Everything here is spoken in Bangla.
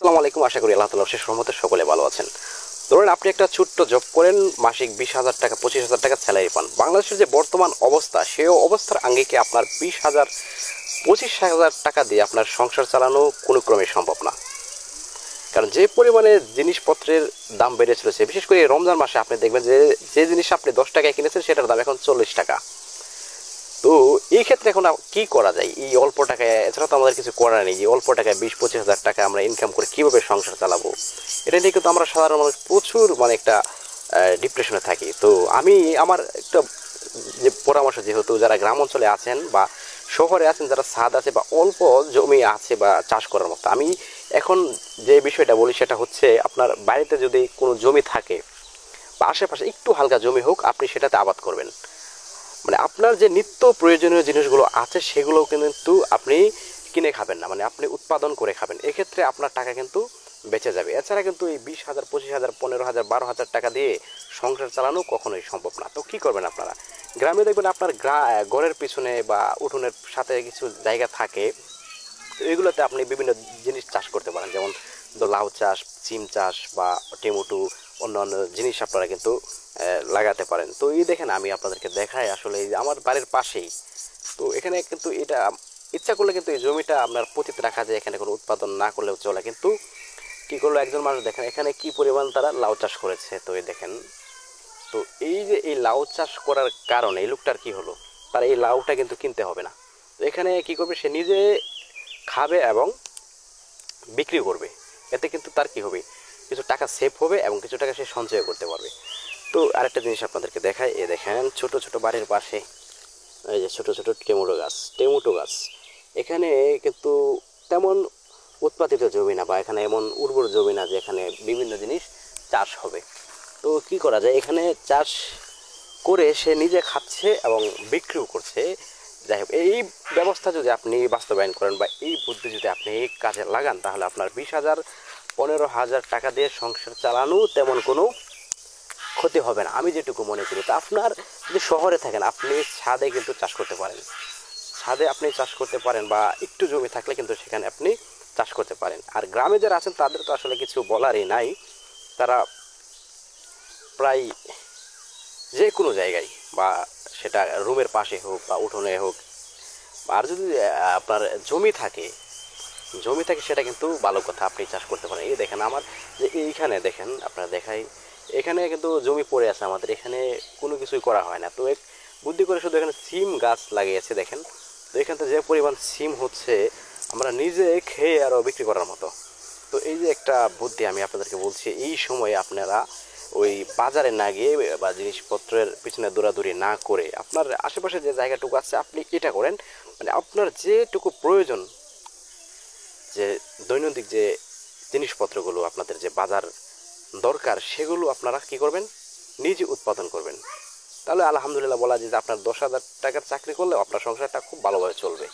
আসসালামু আলাইকুম। আশা করি আল্লাহ তাআলার অশেষ রহমতে সকলে ভালো আছেন। ধরুন আপনি একটা ছোট্ট জব করেন, মাসিক 20,000 টাকা 25,000 টাকা স্যালারি পান। বাংলাদেশের যে বর্তমান অবস্থা, সেই অবস্থার আঙ্গিকে আপনার 20,000 25,000 টাকা দিয়ে আপনার সংসার চালানো কোনো ক্রমে সম্ভব না। কারণ যে পরিমাণে জিনিসপত্রের দাম বেড়ে চলেছে, বিশেষ করে রমজান মাসে আপনি দেখবেন যে যে জিনিস আপনি 10 টাকায় কিনেছেন সেটার দাম এখন 40 টাকা। তো এই ক্ষেত্রে এখন কি করা যায় এই অল্প টাকায়? এছাড়া তো আমাদের কিছু করার নেই যে অল্প টাকায় 20-25 হাজার টাকা আমরা ইনকাম করে কিভাবে সংসার চালাবো। এটা নিয়ে কিন্তু আমরা সাধারণ মানুষ প্রচুর একটা ডিপ্রেশনে থাকি। তো আমি আমার একটা যে পরামর্শ, যেহেতু যারা গ্রাম অঞ্চলে আছেন বা শহরে আছেন, যারা ছাদ আছে বা অল্প জমি আছে বা চাষ করার মতো, আমি এখন যে বিষয়টা বলি সেটা হচ্ছে, আপনার বাড়িতে যদি কোনো জমি থাকে বা আশেপাশে একটু হালকা জমি হোক, আপনি সেটাতে আবাদ করবেন। আপনার যে নিত্য প্রয়োজনীয় জিনিসগুলো আছে সেগুলোও কিন্তু আপনি কিনে খাবেন না, আপনি উৎপাদন করে খাবেন। এক্ষেত্রে আপনার টাকা কিন্তু বেঁচে যাবে। এছাড়া কিন্তু এই 20,000 25,000 15,000 12,000 টাকা দিয়ে সংসার চালানো কখনোই সম্ভব না। তো কি করবেন আপনারা? গ্রামে দেখবেন আপনার ঘরের পিছনে বা উঠোনের সাথে কিছু জায়গা থাকে, তো এগুলোতে আপনি বিভিন্ন জিনিস চাষ করতে পারেন, যেমন লাউ চাষ, সিম চাষ বা টমেটো, অন্যান্য জিনিস আপনারা কিন্তু লাগাতে পারেন। তো এই দেখেন, আমি আপনাদেরকে দেখাই আসলে এই যে আমার বাড়ির পাশেই। তো এখানে কিন্তু এটা ইচ্ছা করলে কিন্তু এই জমিটা আপনার পতিত রাখা যায়, এখানে কোনো উৎপাদন না করলেও চলে। কিন্তু কি করলো একজন মানুষ, দেখেন এখানে কি পরিমাণ তারা লাউ চাষ করেছে। তো এই দেখেন, তো এই যে এই লাউ চাষ করার কারণে এই লোকটার কি হলো, তার এই লাউটা কিন্তু কিনতে হবে না। তো এখানে কি করবে, সে নিজে খাবে এবং বিক্রি করবে। এতে কিন্তু তার কি হবে, কিছু টাকা সেভ হবে এবং কিছু টাকা সে সঞ্চয় করতে পারবে। তো আরেকটা জিনিস আপনাদেরকে দেখায়, এ দেখেন ছোট ছোট বাড়ির পাশে এই যে ছোট ছোট টমেটো গাছ এখানে কিন্তু তেমন উৎপাদিত জমি না, বা এখানে এমন উর্বর জমি না যে এখানে বিভিন্ন জিনিস চাষ হবে। তো কি করা যায়, এখানে চাষ করে সে নিজে খাচ্ছে এবং বিক্রিও করছে। যাই হোক, এই ব্যবস্থা যদি আপনি বাস্তবায়ন করেন বা এই বুদ্ধি যদি আপনি কাজে লাগান, তাহলে আপনার 20,000 15,000 টাকা দিয়ে সংসার চালানো তেমন কোনো ক্ষতি হবে না, আমি যেটুকু মনে করি। তো আপনার যদি শহরে থাকেন, আপনি ছাদে কিন্তু চাষ করতে পারেন। ছাদে আপনি চাষ করতে পারেন, বা একটু জমি থাকলে কিন্তু সেখানে আপনি চাষ করতে পারেন। আর গ্রামে যারা আছেন তাদের তো আসলে কিছু বলারই নাই। তারা প্রায় যে কোনো জায়গায়, বা সেটা রুমের পাশে হোক বা উঠোনে হোক, আর যদি আপনার জমি থাকে সেটা কিন্তু ভালো কথা, আপনি চাষ করতে পারেন। এই দেখেন আমার যে এইখানে দেখেন, আপনারা দেখাই, এখানে কিন্তু জমি পড়ে আছে আমাদের, এখানে কোনো কিছুই করা হয় না। তো এক বুদ্ধি করে শুধু এখানে সিম গাছ লাগিয়েছে দেখেন। তো এখান থেকে যে পরিমাণ সিম হচ্ছে, আমরা নিজে খেয়ে আরও বিক্রি করার মতো। তো এই যে একটা বুদ্ধি আমি আপনাদেরকে বলছি, এই সময়ে আপনারা ওই বাজারে না গিয়ে বা জিনিসপত্রের পিছনে দৌড়াদৌড়ি না করে, আপনার আশেপাশে যে জায়গাটুকু আছে আপনি এটা করেন। আপনার যেটুকু প্রয়োজন, যে দৈনন্দিন যে জিনিসপত্রগুলো আপনাদের যে বাজার দরকার, সেগুলো আপনারা কি করবেন, নিজে উৎপাদন করবেন। তাহলে আলহামদুলিল্লাহ বলা যায় যে আপনার 10,000 টাকার চাকরি করলেও আপনার সংসারটা খুব ভালোভাবে চলবে।